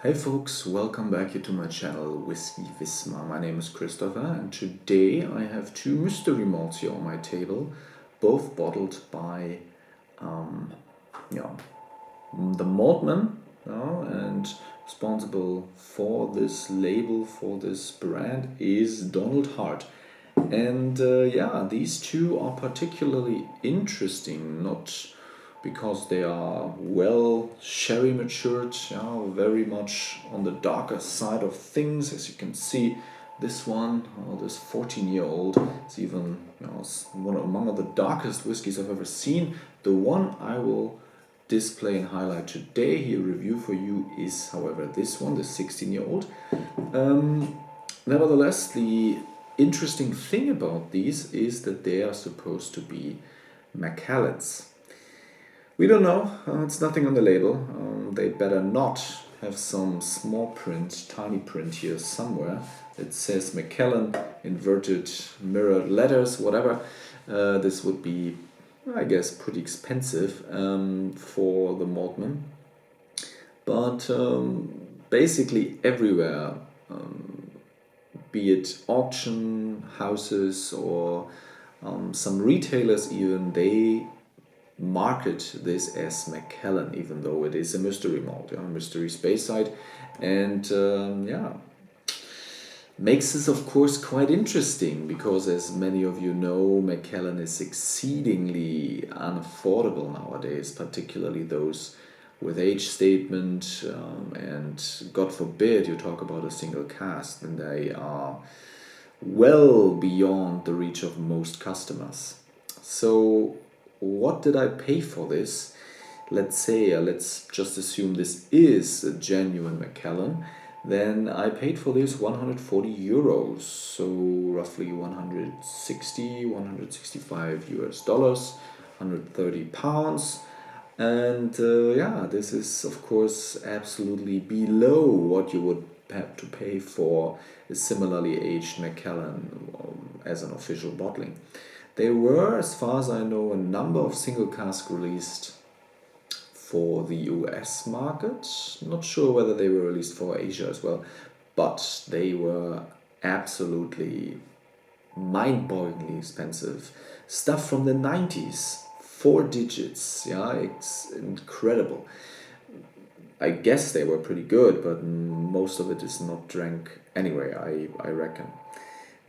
Hey folks, welcome back here to my channel Whiskey Wismar. My name is Christopher and today I have two mystery malts here on my table, both bottled by the Maltman, and responsible for this label, for this brand is Donald Hart. And these two are particularly interesting, not because they are well sherry matured, very much on the darker side of things. As you can see, this one, this 14-year-old, is even one among the darkest whiskies I've ever seen. The one I will display and highlight today here, review for you, is however this one, the 16-year-old. Nevertheless, the interesting thing about these is that they are supposed to be Macallans. We don't know, it's nothing on the label. They better not have some small print, tiny print here somewhere. It says Macallan, inverted mirrored letters, whatever. This would be, I guess, pretty expensive for the Maltman. But basically everywhere, be it auction houses or some retailers even, they market this as Macallan, even though it is a mystery malt, mystery Speyside, and makes this of course quite interesting because, as many of you know, Macallan is exceedingly unaffordable nowadays, particularly those with age statement, and God forbid you talk about a single cask, then they are well beyond the reach of most customers. So what did I pay for this? Let's just assume this is a genuine Macallan. Then I paid for this 140 euros, so roughly 165 US dollars, 130 pounds. And this is of course absolutely below what you would have to pay for a similarly aged Macallan as an official bottling. There were, as far as I know, a number of single cask released for the US market. Not sure whether they were released for Asia as well, but they were absolutely mind-bogglingly expensive. Stuff from the 90s, 4 digits, it's incredible. I guess they were pretty good, but most of it is not drank anyway, I reckon.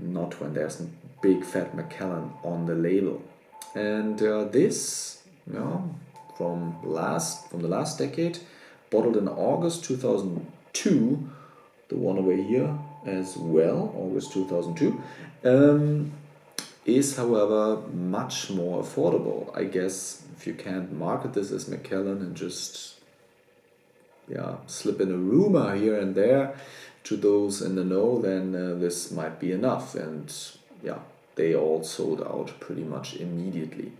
Not when there's a big fat Macallan on the label. And this, from the last decade, bottled in August 2002, the one over here as well, August 2002, is however much more affordable. I guess if you can't market this as Macallan and just slip in a rumor here and there to those in the know, then this might be enough. And they all sold out pretty much immediately.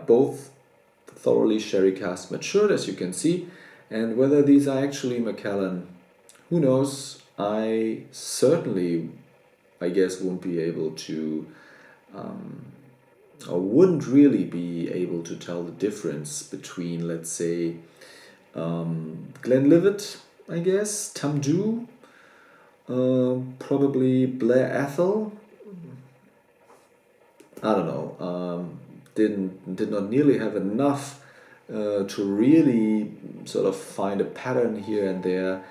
Both thoroughly sherry cask matured, as you can see, and whether these are actually Macallan, who knows. I certainly, I guess, won't be able to or wouldn't really be able to tell the difference between, let's say, Glenlivet, I guess, Tamdhu, probably Blair Athol. I don't know. Did not nearly have enough to really sort of find a pattern here and there.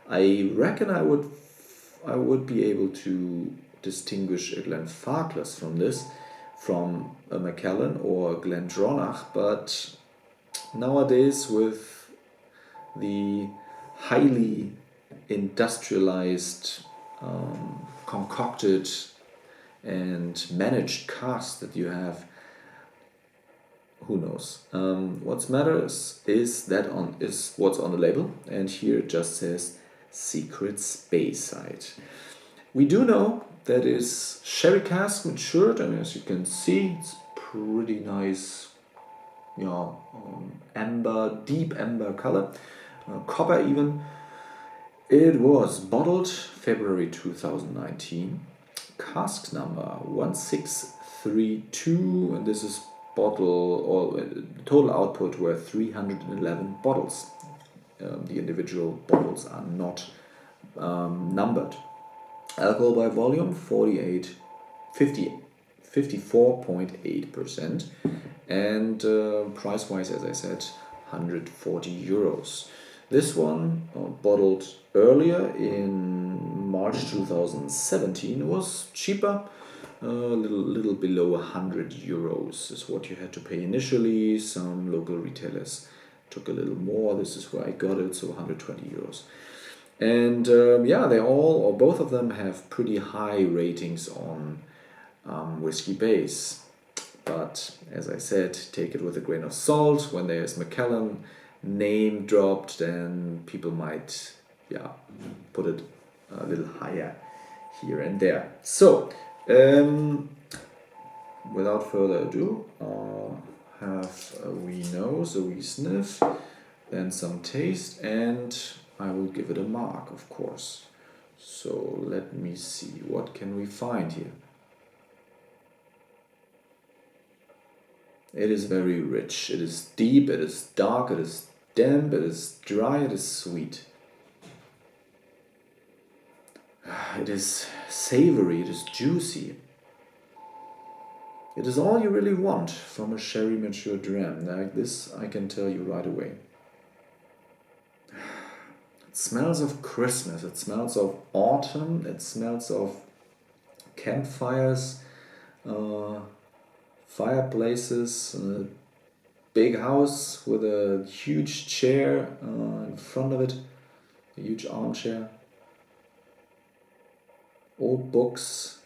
I reckon I would be able to distinguish a Glenfarclas from a Macallan or a Glendronach, but nowadays with the highly industrialized, concocted and managed cask that you have, who knows. What matters is what's on the label, and here it just says Secret Speyside. We do know that is sherry cask matured, and as you can see, it's pretty nice, amber, deep amber color, copper even. It was bottled February 2019, cask number 1632, and this is bottle, or total output were 311 bottles. The individual bottles are not numbered. Alcohol by volume 54.8%, and price wise, as I said, 140 euros. This one, bottled earlier in March 2017, was cheaper. A little below 100 euros is what you had to pay initially. Some local retailers took a little more. This is where I got it, so 120 euros. And they all, or both of them, have pretty high ratings on Whiskybase. But as I said, take it with a grain of salt. When there's Macallan name dropped, then people might put it a little higher here and there. So without further ado, have a wee nose, a wee sniff, then some taste, and I will give it a mark, of course. So let me see, what can we find here? It is very rich, it is deep, it is dark, it is damp, it is dry, it is sweet. It is savory, it is juicy. It is all you really want from a sherry mature dram. Like this, I can tell you right away. It smells of Christmas, it smells of autumn, it smells of campfires, fireplaces, a big house with a huge chair in front of it, a huge armchair, old books,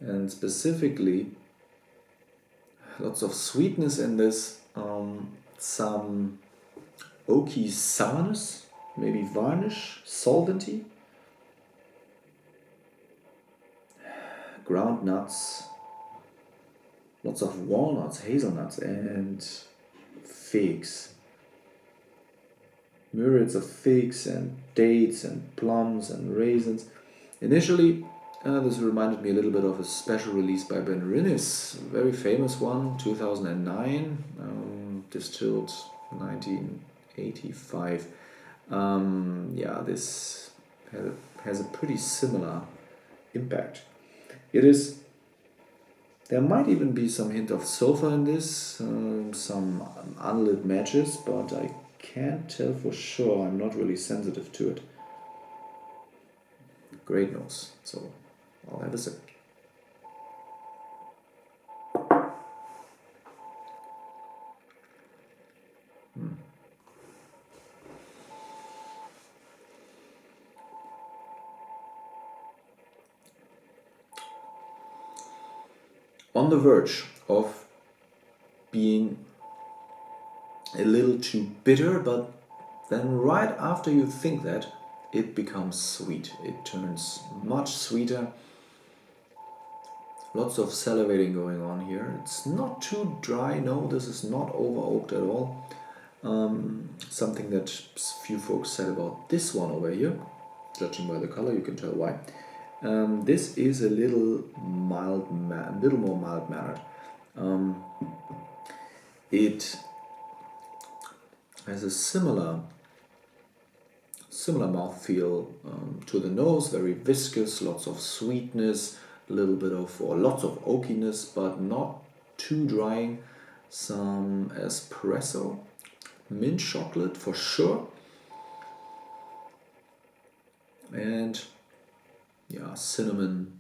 and specifically lots of sweetness in this, some oaky sourness, maybe varnish, solventy, ground nuts, lots of walnuts, hazelnuts, and figs. Myriads of figs and dates and plums and raisins. Initially, this reminded me a little bit of a special release by Ben Rinnis, a very famous one, 2009, distilled 1985. This has a pretty similar impact. There might even be some hint of sulfur in this, some unlit matches, but I can't tell for sure. I'm not really sensitive to it. Great nose, so I'll have a sip. On the verge of being a little too bitter, but then right after you think that, it becomes sweet. It turns much sweeter. Lots of salivating going on here. It's not too dry, no, this is not over oaked at all. Something that few folks said about this one over here, judging by the color, you can tell why. This is a little more mild-mannered. It has a similar mouthfeel to the nose, very viscous, lots of sweetness, lots of oakiness, but not too drying. Some espresso, mint chocolate for sure, and cinnamon,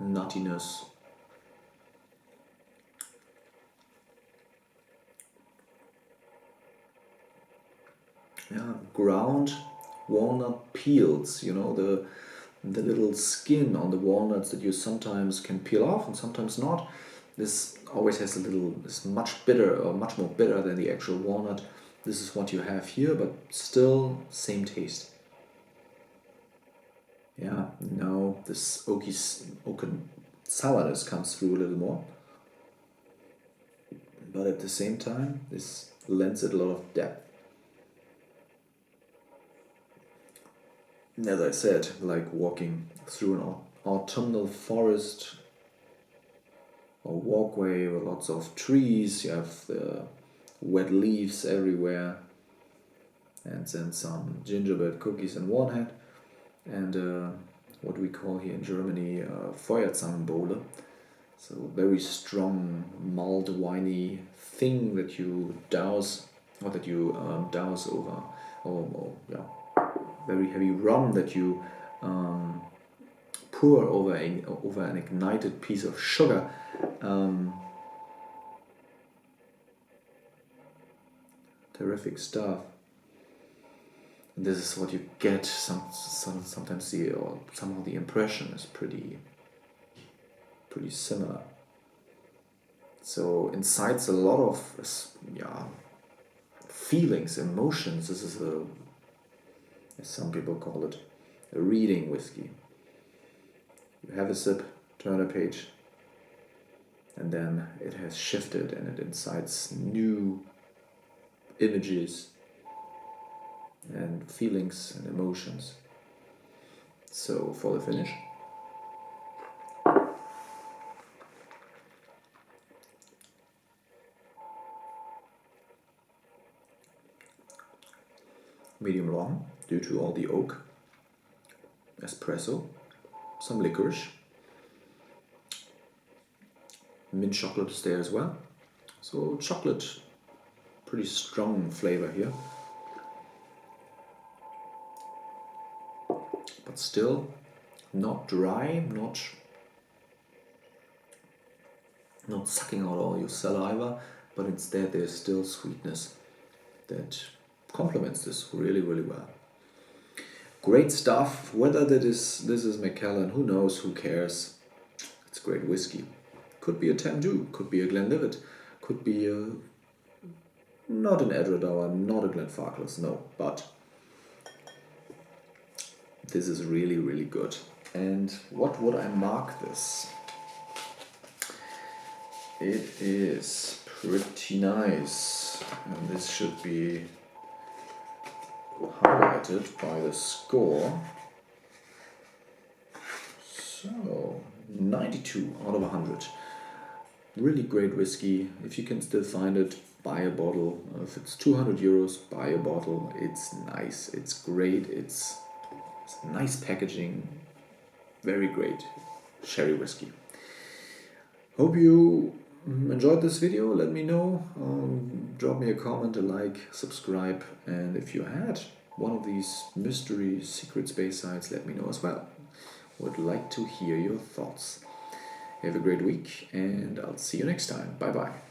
nuttiness. Ground walnut peels, the little skin on the walnuts that you sometimes can peel off and sometimes not. This always has is much more bitter than the actual walnut. This is what you have here, but still same taste. Now this oaken sourness comes through a little more, but at the same time this lends it a lot of depth. As I said, like walking through an autumnal forest a walkway with lots of trees. You have the wet leaves everywhere, and then some gingerbread cookies in one hand, and what we call here in Germany Feuerzangenbowle. So very strong malt winey thing that you douse, or that you douse over, or yeah, very heavy rum that you pour over an ignited piece of sugar. Terrific stuff. And this is what you get. Sometimes somehow the impression is pretty similar. So incites a lot of feelings, emotions. This is as some people call it, a reading whiskey. You have a sip, turn a page, and then it has shifted and it incites new images and feelings and emotions. So for the finish, medium long due to all the oak, espresso, some licorice, mint chocolate is there as well. So chocolate, pretty strong flavor here, but still not dry, not sucking out all your saliva, but instead there's still sweetness that complements this really, really well. Great stuff. Whether this is Macallan, who knows, who cares? It's great whiskey. Could be a Tamdhu, could be a Glenlivet, could be not an Edradour, not a Glenfarclas, no, but this is really, really good. And what would I mark this? It is pretty nice, and this should be highlighted by the score. So 92 out of 100. Really great whiskey. If you can still find it, buy a bottle. If it's 200 euros, buy a bottle. It's nice, it's great, it's nice packaging, very great sherry whiskey. Hope you enjoyed this video. Let me know, drop me a comment, a like, subscribe, and if you had one of these mystery secret Speysides, let me know as well. Would like to hear your thoughts. Have a great week, and I'll see you next time. Bye bye.